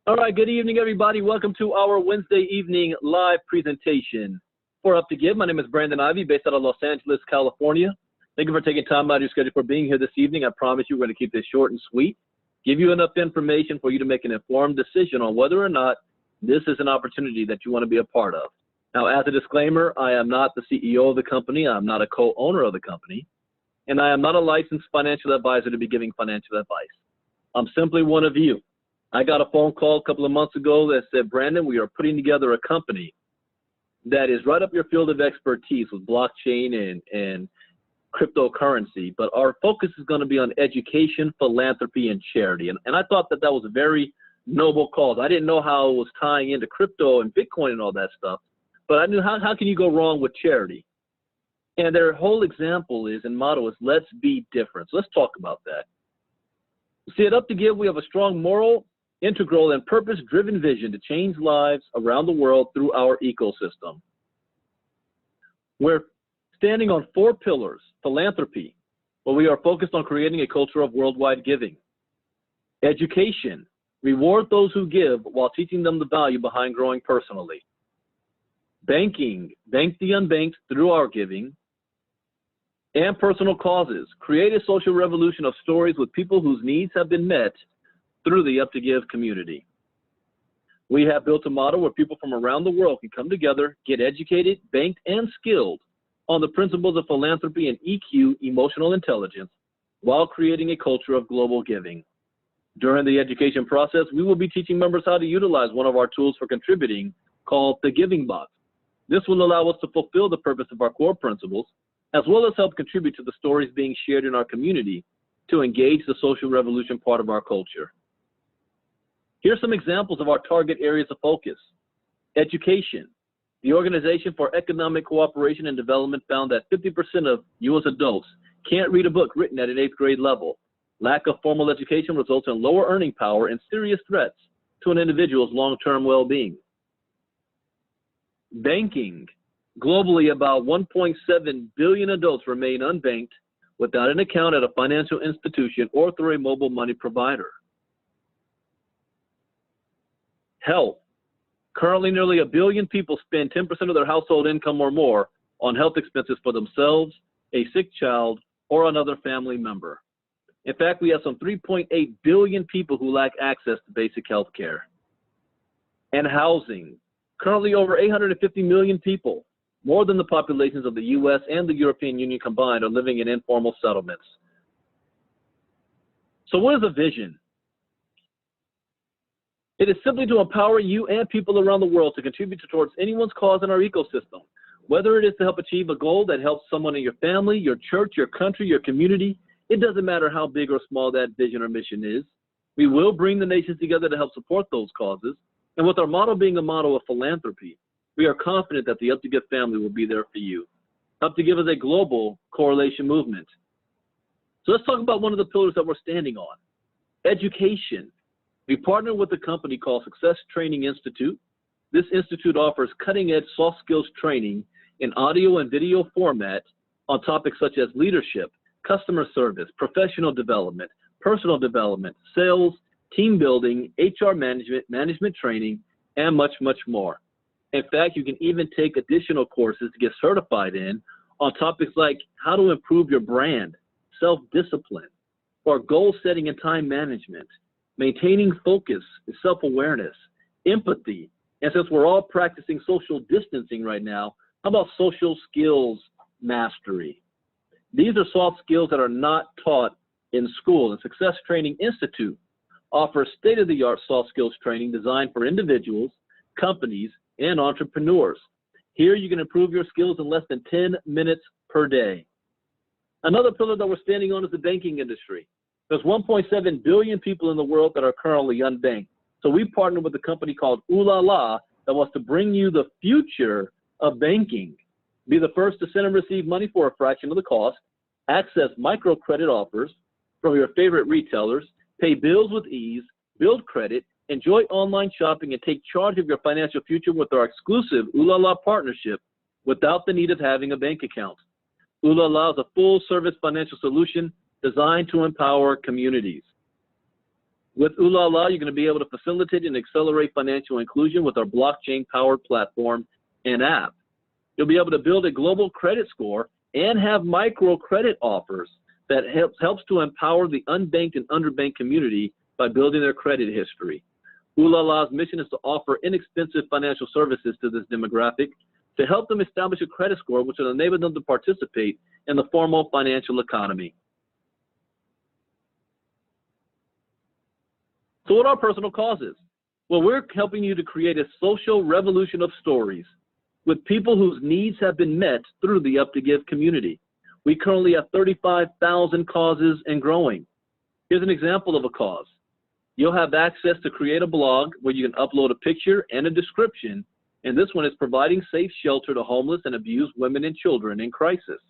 All right, good evening, everybody. Welcome to our Wednesday evening live presentation for Up to Give. My name is Brandon Ivy, based out of Los Angeles, California. Thank you for taking time out of your schedule for being here this evening. I promise you we're going to keep this short and sweet, give you enough information for you to make an informed decision on whether or not this is an opportunity that you want to be a part of. Now, as a disclaimer, I am not the CEO of the company. I'm not a co-owner of the company, and I am not a licensed financial advisor to be giving financial advice. I'm simply one of you. I got a phone call a couple of months ago that said, Brandon, we are putting together a company that is right up your field of expertise with blockchain and cryptocurrency, but our focus is going to be on education, philanthropy, and charity. And I thought that was a very noble cause. I didn't know how it was tying into crypto and Bitcoin and all that stuff, but I knew how can you go wrong with charity? And their whole example is, and motto is, let's be different. So let's talk about that. See, at Up to Give, we have a strong moral, integral, and purpose-driven vision to change lives around the world through our ecosystem. We're standing on 4 pillars: philanthropy, where we are focused on creating a culture of worldwide giving; education, reward those who give while teaching them the value behind growing personally; banking, bank the unbanked through our giving; and personal causes, create a social revolution of stories with people whose needs have been met through the Up to Give community. We have built a model where people from around the world can come together, get educated, banked, and skilled on the principles of philanthropy and EQ, emotional intelligence, while creating a culture of global giving. During the education process, we will be teaching members how to utilize one of our tools for contributing called the Giving Box. This will allow us to fulfill the purpose of our core principles, as well as help contribute to the stories being shared in our community to engage the social revolution part of our culture. Here are some examples of our target areas of focus. Education. The Organization for Economic Cooperation and Development found that 50% of U.S. adults can't read a book written at an 8th grade level. Lack of formal education results in lower earning power and serious threats to an individual's long-term well-being. Banking. Globally, about 1.7 billion adults remain unbanked without an account at a financial institution or through a mobile money provider. Health. Currently, nearly 1 billion people spend 10% of their household income or more on health expenses for themselves, a sick child, or another family member. In fact, we have some 3.8 billion people who lack access to basic health care. And housing. Currently, over 850 million people, more than the populations of the U.S. and the European Union combined, are living in informal settlements. So what is a vision? It is simply to empower you and people around the world to contribute towards anyone's cause in our ecosystem, whether it is to help achieve a goal that helps someone in your family, your church, your country, your community. It doesn't matter how big or small that vision or mission is. We will bring the nations together to help support those causes. And with our model being a model of philanthropy, we are confident that the Up to Give family will be there for you. Up to Give is a global correlation movement. So let's talk about one of the pillars that we're standing on: education. We partner with a company called Success Training Institute. This institute offers cutting-edge soft skills training in audio and video format on topics such as leadership, customer service, professional development, personal development, sales, team building, HR management, management training, and much, much more. In fact, you can even take additional courses to get certified in on topics like how to improve your brand, self-discipline, or goal setting and time management, maintaining focus and self-awareness, empathy, and since we're all practicing social distancing right now, how about social skills mastery? These are soft skills that are not taught in school, and Success Training Institute offers state-of-the-art soft skills training designed for individuals, companies, and entrepreneurs. Here you can improve your skills in less than 10 minutes per day. Another pillar that we're standing on is the banking industry. There's 1.7 billion people in the world that are currently unbanked. So we partnered with a company called Ooh La La that wants to bring you the future of banking. Be the first to send and receive money for a fraction of the cost, access microcredit offers from your favorite retailers, pay bills with ease, build credit, enjoy online shopping, and take charge of your financial future with our exclusive Ooh La La partnership without the need of having a bank account. Ooh La La is a full-service financial solution designed to empower communities. With Ooh La La, you're going to be able to facilitate and accelerate financial inclusion with our blockchain-powered platform and app. You'll be able to build a global credit score and have microcredit offers that helps to empower the unbanked and underbanked community by building their credit history. Ooh La La's mission is to offer inexpensive financial services to this demographic to help them establish a credit score which will enable them to participate in the formal financial economy. So what are personal causes? Well, we're helping you to create a social revolution of stories with people whose needs have been met through the Up to Give community. We currently have 35,000 causes and growing. Here's an example of a cause. You'll have access to create a blog where you can upload a picture and a description, and this one is providing safe shelter to homeless and abused women and children in crisis.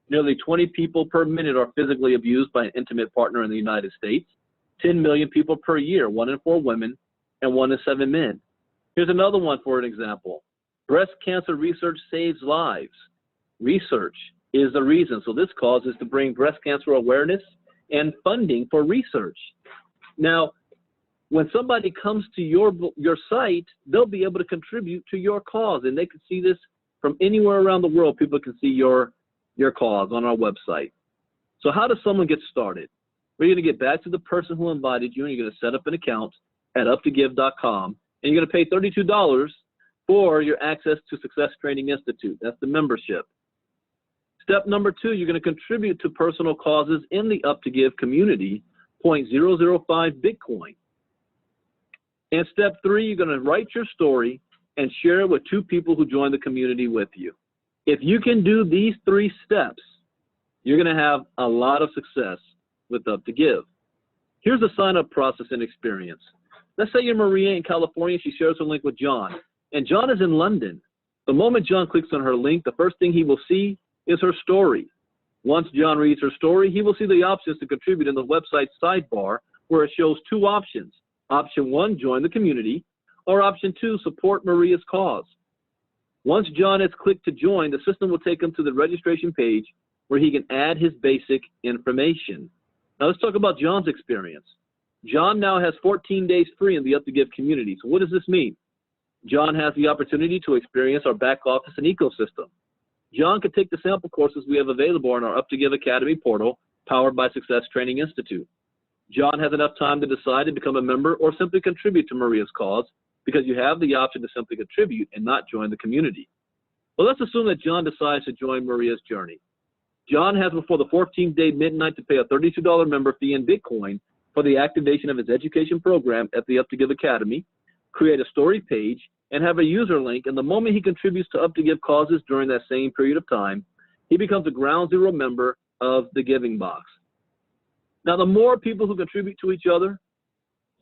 Nearly 20 people per minute are physically abused by an intimate partner in the United States. 10 million people per year, 1 in 4 women and 1 in 7 men. Here's another one for an example. Breast cancer research saves lives. Research is the reason. So this cause is to bring breast cancer awareness and funding for research. Now, when somebody comes to your site, they'll be able to contribute to your cause, and they can see this from anywhere around the world. People can see your cause on our website. So how does someone get started? We're going to get back to the person who invited you, and you're going to set up an account at uptogive.com, and you're going to pay $32 for your access to Success Training Institute. That's the membership. Step number 2, you're going to contribute to personal causes in the Up to Give community, 0.005 Bitcoin. And step 3, you're going to write your story and share it with 2 people who join the community with you. If you can do these 3 steps, you're going to have a lot of success with Up to Give. Here's the sign-up process and experience. Let's say you're Maria in California. She shares her link with John, and John is in London. The moment John clicks on her link, the first thing he will see is her story. Once John reads her story, he will see the options to contribute in the website sidebar where it shows 2 options. Option 1, join the community, or option 2, support Maria's cause. Once John has clicked to join, the system will take him to the registration page where he can add his basic information. Now let's talk about John's experience. John now has 14 days free in the Up to Give community. So what does this mean? John has the opportunity to experience our back office and ecosystem. John can take the sample courses we have available on our Up to Give Academy portal, powered by Success Training Institute. John has enough time to decide to become a member or simply contribute to Maria's cause, because you have the option to simply contribute and not join the community. But let's assume that John decides to join Maria's journey. John has before the 14th day midnight to pay a $32 member fee in Bitcoin for the activation of his education program at the Up to Give Academy, create a story page, and have a user link. And the moment he contributes to Up to Give causes during that same period of time, he becomes a ground zero member of the Giving Box. Now, the more people who contribute to each other,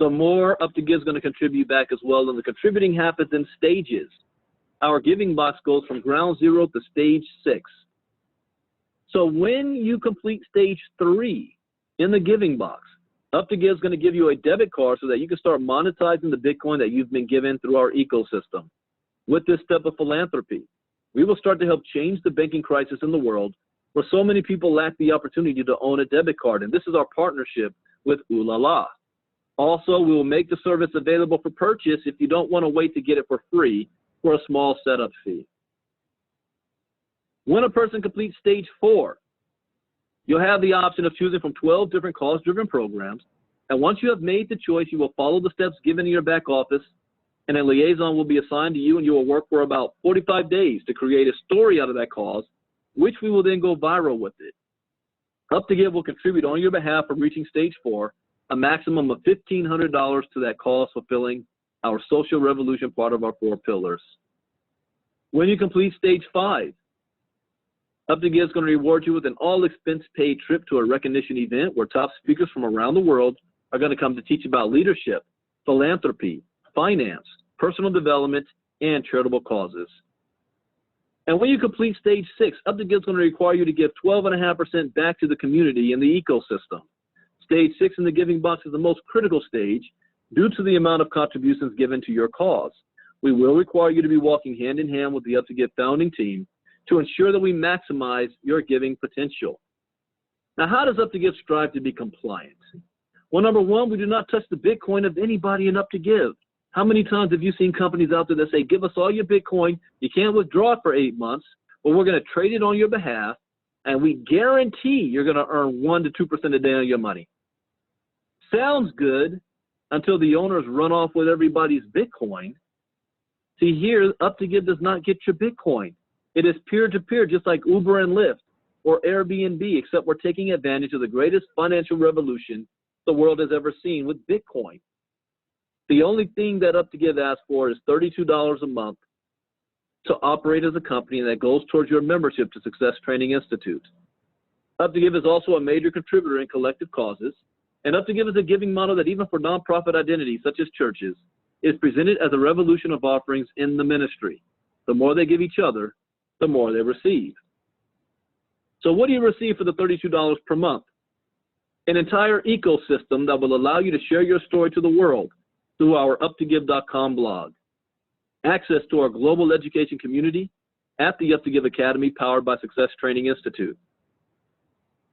the more Up to Give is going to contribute back as well. And the contributing happens in stages. Our Giving Box goes from ground zero to stage 6. So when you complete stage 3 in the Giving Box, Up to Give is going to give you a debit card so that you can start monetizing the Bitcoin that you've been given through our ecosystem. With this step of philanthropy, we will start to help change the banking crisis in the world, where so many people lack the opportunity to own a debit card. And this is our partnership with Ooh La La. Also, we will make the service available for purchase if you don't want to wait to get it for free for a small setup fee. When a person completes stage 4, you'll have the option of choosing from 12 different cause-driven programs. And once you have made the choice, you will follow the steps given in your back office, and a liaison will be assigned to you, and you will work for about 45 days to create a story out of that cause, which we will then go viral with it. Up to Give will contribute on your behalf for reaching stage 4, a maximum of $1,500 to that cause, fulfilling our social revolution part of our 4 pillars. When you complete stage 5, Up to Give is going to reward you with an all-expense-paid trip to a recognition event where top speakers from around the world are going to come to teach about leadership, philanthropy, finance, personal development, and charitable causes. And when you complete stage 6, Up to Give is going to require you to give 12.5% back to the community and the ecosystem. Stage 6 in the Giving Box is the most critical stage due to the amount of contributions given to your cause. We will require you to be walking hand in hand with the Up to Give founding team to ensure that we maximize your giving potential. Now, how does Up to Give strive to be compliant? Well, number one, we do not touch the Bitcoin of anybody in Up to Give. How many times have you seen companies out there that say, give us all your Bitcoin, you can't withdraw it for 8 months, but we're going to trade it on your behalf, and we guarantee you're going to earn 1 to 2% a day on your money. Sounds good until the owners run off with everybody's Bitcoin. See, here, Up to Give does not get your Bitcoin. It is peer-to-peer, just like Uber and Lyft or Airbnb, except we're taking advantage of the greatest financial revolution the world has ever seen with Bitcoin. The only thing that Up to Give asks for is $32 a month to operate as a company, and that goes towards your membership to Success Training Institute. Up to Give is also a major contributor in collective causes, and Up to Give is a giving model that even for nonprofit identities such as churches is presented as a revolution of offerings in the ministry. The more they give each other, the more they receive. So what do you receive for the $32 per month? An entire ecosystem that will allow you to share your story to the world through our uptogive.com blog. Access to our global education community at the Up to Give Academy powered by Success Training Institute.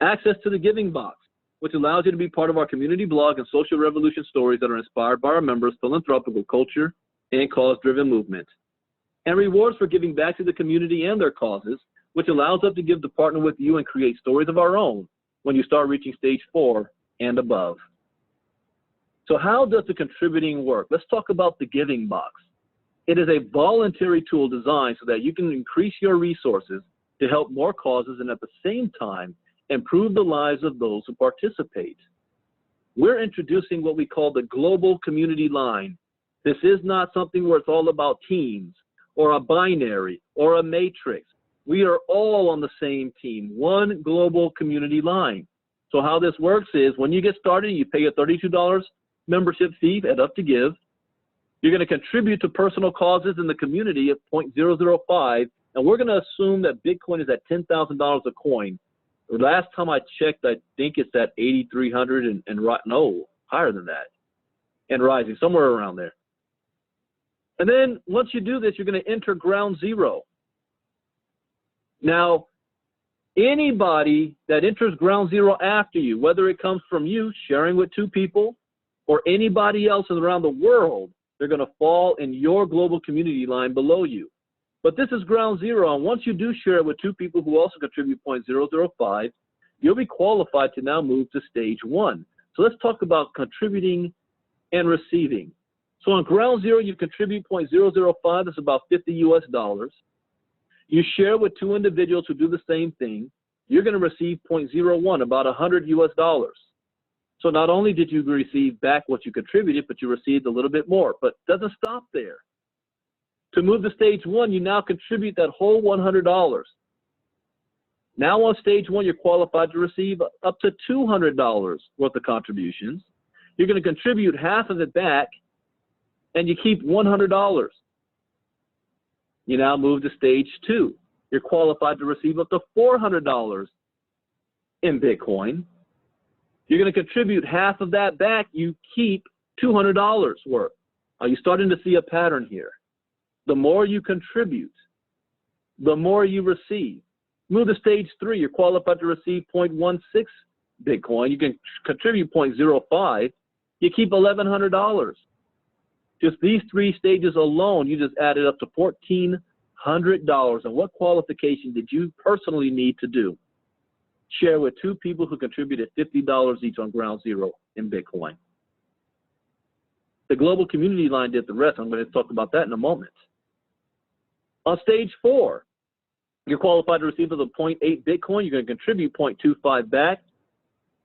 Access to the Giving Box, which allows you to be part of our community blog and social revolution stories that are inspired by our members' philanthropical culture and cause-driven movement. And rewards for giving back to the community and their causes, which allows us to give to partner with you and create stories of our own when you start reaching stage 4 and above. So how does the contributing work? Let's talk about the Giving Box. It is a voluntary tool designed so that you can increase your resources to help more causes and at the same time improve the lives of those who participate. We're introducing what we call the global community line. This is not something where it's all about teams or a binary or a matrix. We are all on the same team, one global community line. So how this works is when you get started, you pay a $32 membership fee at Up to Give. You're going to contribute to personal causes in the community at 0.005, and we're going to assume that Bitcoin is at $10,000 a coin. The last time I checked, I think it's at 8,300 no, higher than that, and rising, somewhere around there. And then once you do this, you're going to enter ground zero. Now, anybody that enters ground zero after you, whether it comes from you sharing with 2 people or anybody else around the world, they're going to fall in your global community line below you. But this is ground zero, and once you do share it with 2 people who also contribute 0.005, you'll be qualified to now move to stage 1. So let's talk about contributing and receiving. So on ground zero, you contribute 0.005, that's about $50 US. You share with 2 individuals who do the same thing, you're going to receive 0.01, about $100 US. So not only did you receive back what you contributed, but you received a little bit more. But it doesn't stop there. To move to stage 1, you now contribute that whole $100. Now on stage 1, you're qualified to receive up to $200 worth of contributions. You're going to contribute half of it back, and you keep $100. You now move to stage 2. You're qualified to receive up to $400 in Bitcoin. You're going to contribute half of that back. You keep $200 worth. Are you starting to see a pattern here? The more you contribute, the more you receive. Move to stage 3. You're qualified to receive 0.16 Bitcoin. You can contribute 0.05. You keep $1,100. Just these 3 stages alone, you just added up to $1,400. And what qualification did you personally need to do? Share with 2 people who contributed $50 each on ground zero in Bitcoin. The global community line did the rest. I'm going to talk about that in a moment. On stage 4, you're qualified to receive the 0.8 Bitcoin. You're going to contribute 0.25 back.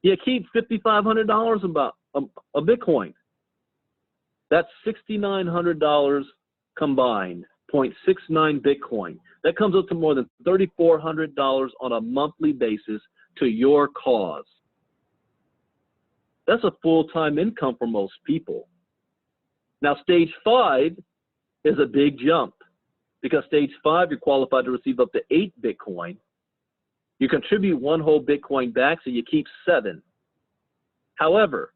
You keep $5,500 about a Bitcoin. That's $6,900 combined, 0.69 Bitcoin. That comes up to more than $3,400 on a monthly basis to your cause. That's a full-time income for most people. Now, stage 5 is a big jump because stage 5, you're qualified to receive up to 8 Bitcoin. You contribute 1 whole Bitcoin back, so you keep 7. However,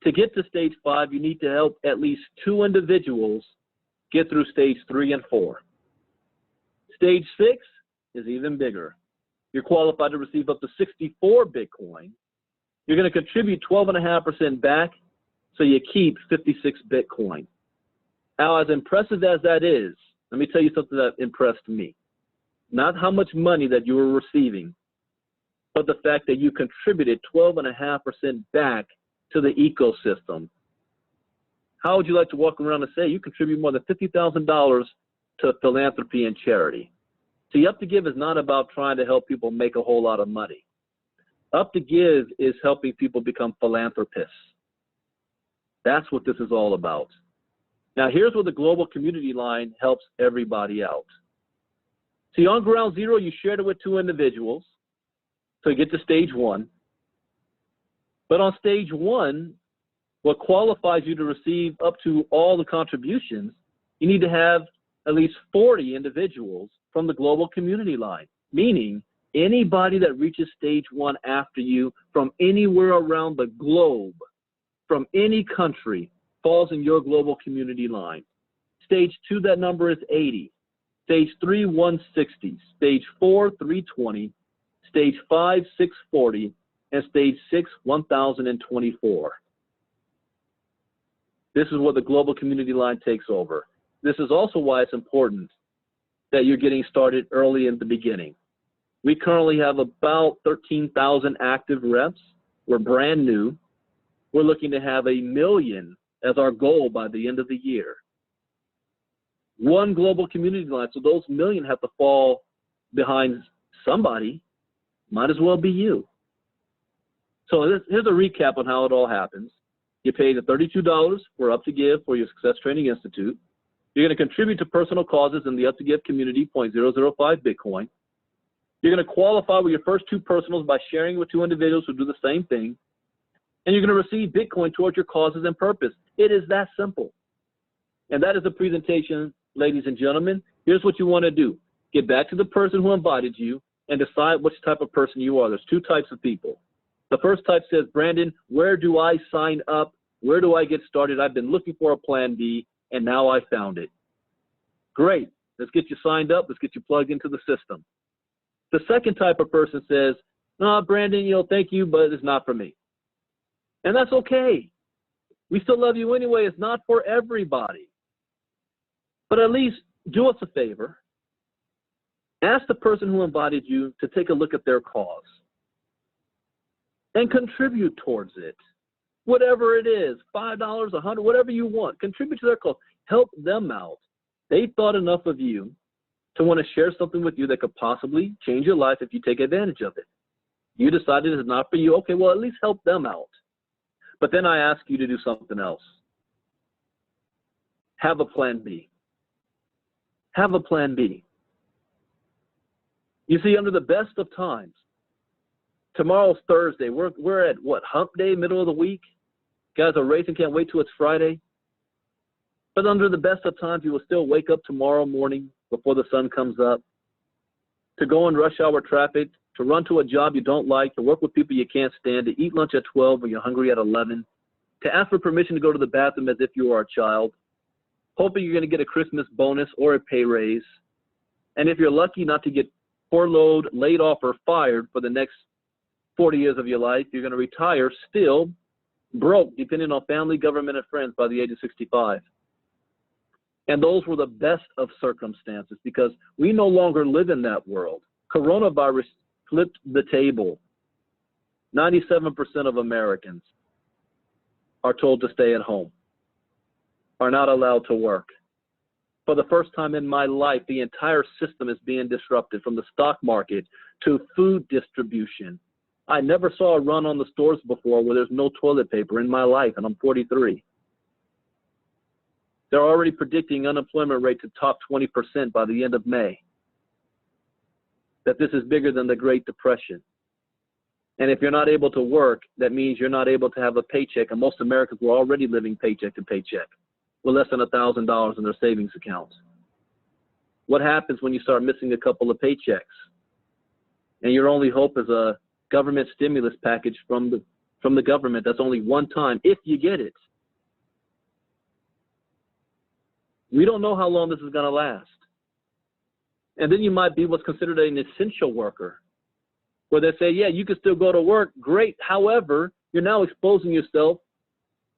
to get to stage 5, you need to help at least 2 individuals get through stage 3 and 4. Stage 6 is even bigger. You're qualified to receive up to 64 Bitcoin. You're going to contribute 12.5% back, so you keep 56 Bitcoin. Now, as impressive as that is, let me tell you something that impressed me. Not how much money that you were receiving, but the fact that you contributed 12.5% back to the ecosystem. How would you like to walk around and say you contribute more than $50,000 to philanthropy and charity? See, Up to Give is not about trying to help people make a whole lot of money. Up to Give is helping people become philanthropists. That's what this is all about. Now, here's where the global community line helps everybody out. See, on ground zero, you shared it with 2 individuals, so you get to stage 1. But on stage 1, what qualifies you to receive up to all the contributions, you need to have at least 40 individuals from the global community line, meaning anybody that reaches stage 1 after you from anywhere around the globe, from any country, falls in your global community line. Stage 2, that number is 80. Stage 3, 160. Stage 4, 320. Stage 5, 640. And stage 6, 1,024. This is what the global community line takes over. This is also why it's important that you're getting started early in the beginning. We currently have about 13,000 active reps. We're brand new. We're looking to have 1 million as our goal by the end of the year. 1 global community line, so those 1 million have to fall behind somebody. Might as well be you. So here's a recap on how it all happens. You pay the $32 for Up to Give for your Success Training Institute. You're going to contribute to personal causes in the Up to Give community, 0.005 Bitcoin. You're going to qualify with your first 2 personals by sharing with 2 individuals who do the same thing. And you're going to receive Bitcoin towards your causes and purpose. It is that simple. And that is the presentation, ladies and gentlemen. Here's what you want to do. Get back to the person who invited you and decide which type of person you are. There's 2 types of people. The first type says, Brandon, where do I sign up? Where do I get started? I've been looking for a plan B, and now I found it. Great. Let's get you signed up. Let's get you plugged into the system. The second type of person says, no, Brandon, thank you, but it's not for me. And that's okay. We still love you anyway. It's not for everybody. But at least do us a favor. Ask the person who invited you to take a look at their cause and contribute towards it. Whatever it is, $5, $100, whatever you want, contribute to their cause. Help them out. They thought enough of you to want to share something with you that could possibly change your life if you take advantage of it. You decided it's not for you. Okay, well, at least help them out. But then I ask you to do something else. Have a plan B. Have a plan B. You see, under the best of times, tomorrow's Thursday. We're at what, hump day, middle of the week? Guys are racing, can't wait till it's Friday. But under the best of times, you will still wake up tomorrow morning before the sun comes up, to go in rush hour traffic, to run to a job you don't like, to work with people you can't stand, to eat lunch at 12 when you're hungry at 11, to ask for permission to go to the bathroom as if you are a child, hoping you're going to get a Christmas bonus or a pay raise. And if you're lucky not to get furloughed, laid off, or fired for the next 40 years of your life, you're going to retire still broke, depending on family, government, and friends by the age of 65. And those were the best of circumstances because we no longer live in that world. Coronavirus flipped the table. 97% of Americans are told to stay at home, are not allowed to work. For the first time in my life, the entire system is being disrupted, from the stock market to food distribution. I never saw a run on the stores before where there's no toilet paper in my life, and I'm 43. They're already predicting unemployment rate to top 20% by the end of May. That this is bigger than the Great Depression. And if you're not able to work, that means you're not able to have a paycheck. And most Americans were already living paycheck to paycheck with less than $1,000 in their savings accounts. What happens when you start missing a couple of paychecks? And your only hope is a government stimulus package from the government that's only one time, if you get it. We don't know how long this is going to last. And then you might be what's considered an essential worker, where they say, yeah, you can still go to work, great. However, you're now exposing yourself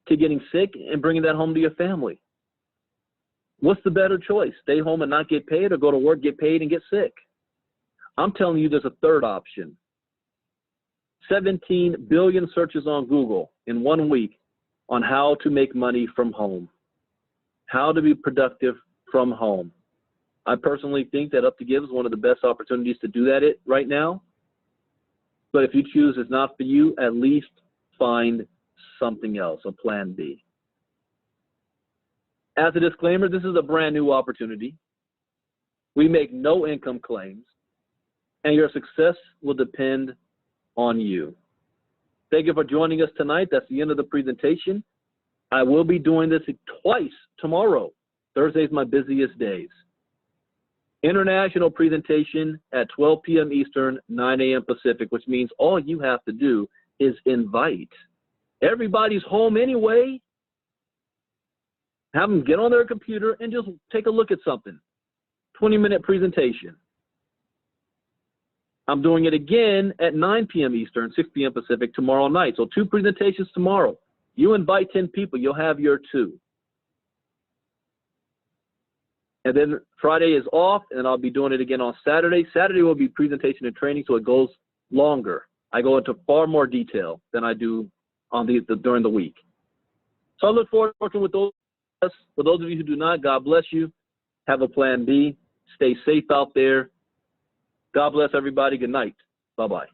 to getting sick and bringing that home to your family. What's the better choice? Stay home and not get paid, or go to work, get paid, and get sick? I'm telling you there's a third option. 17 billion searches on Google in 1 week on how to make money from home, how to be productive from home. I personally think that Up to Give is one of the best opportunities to do that right now. But if you choose it's not for you, at least find something else, a plan B. As a disclaimer, this is a brand new opportunity. We make no income claims, and your success will depend on you. Thank you for joining us tonight. That's the end of the presentation. I will be doing this twice tomorrow. Thursday is my busiest days. International presentation at 12 p.m. Eastern, 9 a.m. Pacific, which means all you have to do is invite. Everybody's home anyway. Have them get on their computer and just take a look at something. 20-minute presentation. I'm doing it again at 9 p.m. Eastern, 6 p.m. Pacific tomorrow night. So 2 presentations tomorrow. You invite 10 people, you'll have your 2. And then Friday is off, and I'll be doing it again on Saturday. Saturday will be presentation and training, so it goes longer. I go into far more detail than I do on during the week. So I look forward to working with those. For those of you who do not, God bless you. Have a plan B. Stay safe out there. God bless everybody. Good night. Bye-bye.